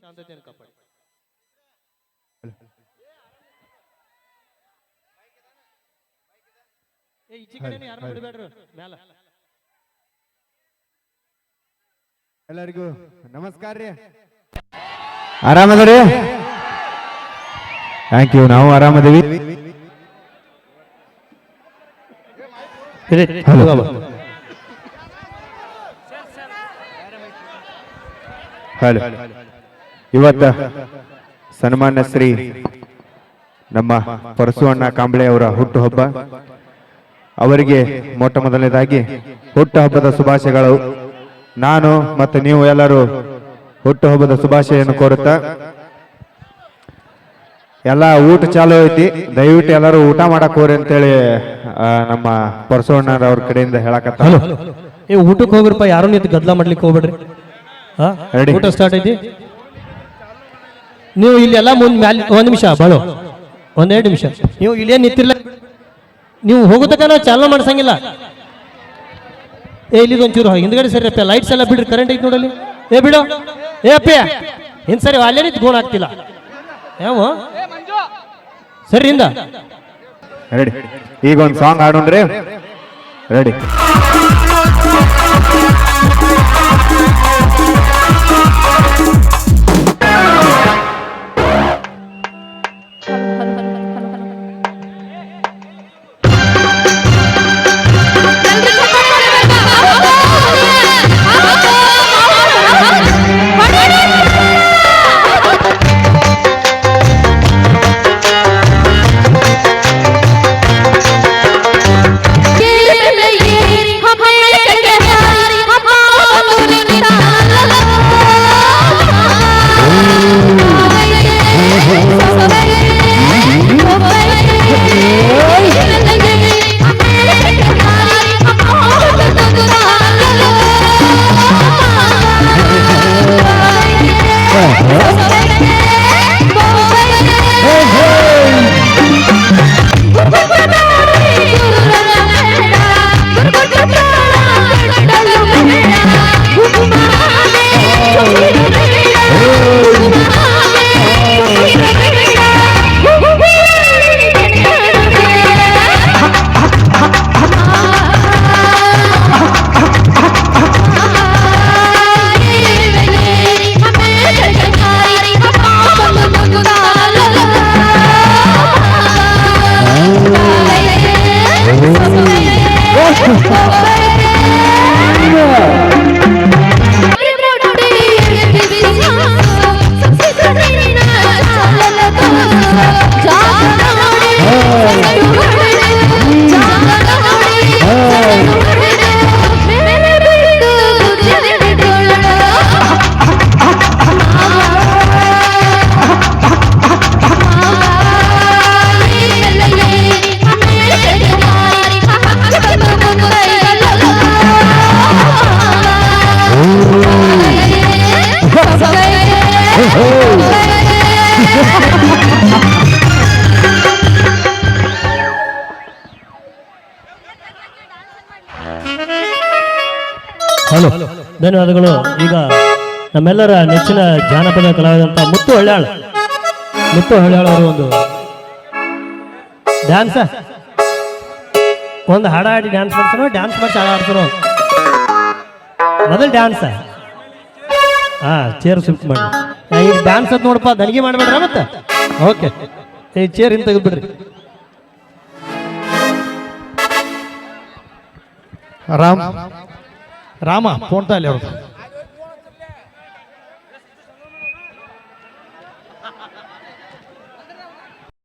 ಶಾಂತತೆಯನ್ನು ಕಾಪಾಡಿ. ಈಚೆ ಕಡೆ ಯಾರು ಬಿಡಬೇಡ್ರಿ ಮ್ಯಾಲ. ಎಲ್ಲರಿಗೂ ನಮಸ್ಕಾರ ರೀ. ಆರಾಮದರಿ? Thank you. ನಾವು ಆರಾಮದೀವಿ. ಹಲೋ. ಇವತ್ತ ಸನ್ಮಾನ್ಯ ಶ್ರೀ ನಮ್ಮ ಪರಶುವಣ್ಣ ಕಾಂಬ್ಳೆ ಅವರ ಹುಟ್ಟುಹಬ್ಬ. ಅವರಿಗೆ ಮೊಟ್ಟ ಮೊದಲನೇದಾಗಿ ಹುಟ್ಟುಹಬ್ಬದ ಶುಭಾಶಯಗಳು. ನಾನು ಮತ್ತು ನೀವು ಎಲ್ಲರೂ ಹುಟ್ಟುಹಬ್ಬದ ಶುಭಾಶಯನ್ನು ಕೋರುತ್ತಾ, ಎಲ್ಲ ಊಟ ಚಾಲು ಐತಿ, ದಯವಿಟ್ಟು ಎಲ್ಲರೂ ಊಟ ಮಾಡಕ್ ಹೋರಿ ಅಂತೇಳಿ ನಮ್ಮ ಪರಶುವಣ್ಣರವ್ರ ಕಡೆಯಿಂದ ಹೇಳಕತ್ತ. ಊಟಕ್ಕೆ ಹೋಗ್ರಪ್ಪ, ಯಾರು ನಿಂತು ಗದ್ದಲ ಮಾಡ್ಲಿಕ್ಕೆ ಹೋಗ್ಬೇಡ್ರಿ. ಊಟ ಸ್ಟಾರ್ಟ್ ಐತಿ. ನೀವು ಇಲ್ಲಿ ಎಲ್ಲ ಮುಂದೆ ಮ್ಯಾಲ ಒಂದ್ ನಿಮಿಷ ಬಾಳು, ಒಂದೆರಡು ನಿಮಿಷ ನೀವು ಇಲ್ಲೇ ನಿಂತಿರ್ಲ. ನೀವು ಹೋಗೋದಕ್ಕ ನಾವು ಚಾಲೂ ಮಾಡ್ಸಂಗಿಲ್ಲ. ಇಲ್ಲಿ ಒಂಚೂರು ಹಿಂದ್ಗಡೆ ಸರಿ ಅಪ್ಪ, ಲೈಟ್ಸ್ ಎಲ್ಲ ಬಿಡ್ರಿ, ಕರೆಂಟ್ ಐತಿ ನೋಡಲ್ಲಿ. ಬಿಡು ಅಪ್ಪ, ಇನ್ ಸರಿ ಅಲ್ಲೇ ನಿಂತು ಗೋಣ ಆಗ್ತಿಲ್ಲ ಯಾವ ಸರಿ ಇಂದ. ರೆಡಿ, ಈಗ ಒಂದು ಸಾಂಗ್ ಆಡೋಣ್ರಿ. ರೆಡಿ. ಹಲೋ, ಧನ್ಯವಾದಗಳು. ಈಗ ನಮ್ಮೆಲ್ಲರ ನೆಚ್ಚಿನ ಜಾನಪದ ಕಲಾವಿದಂತ ಮುತ್ತು ಹಳ್ಯಾಳ್ ಅವರು ಒಂದು ಡ್ಯಾನ್ಸ್, ಒಂದು ಹಾಡ ಹಾಡಿ ಡ್ಯಾನ್ಸ್ ಮಾಡ್ತಾನೋ, ಡ್ಯಾನ್ಸ್ ಮಾಡಿ ಹಾಡ ಆಡ್ತಾನೋ. ಮೊದಲು ಡ್ಯಾನ್ಸ್ ಚೇರ್ ಶಿಫ್ಟ್ ಮಾಡಿ. ಈಗ ಡ್ಯಾನ್ಸ್ ಅಂತ ನೋಡಪ್ಪ, ದನಿಗೆ ಮಾಡ್ಬೇಡ್ರ ಮತ್ತೆ. ಓಕೆ, ಈ ಚೇರ್ ಹಿಂಗೆ ತೆಗೆದ್ಬಿಡ್ರಿ. ರಾಮ ಫೋನ್ ತಾಲಿ ಅವ್ರು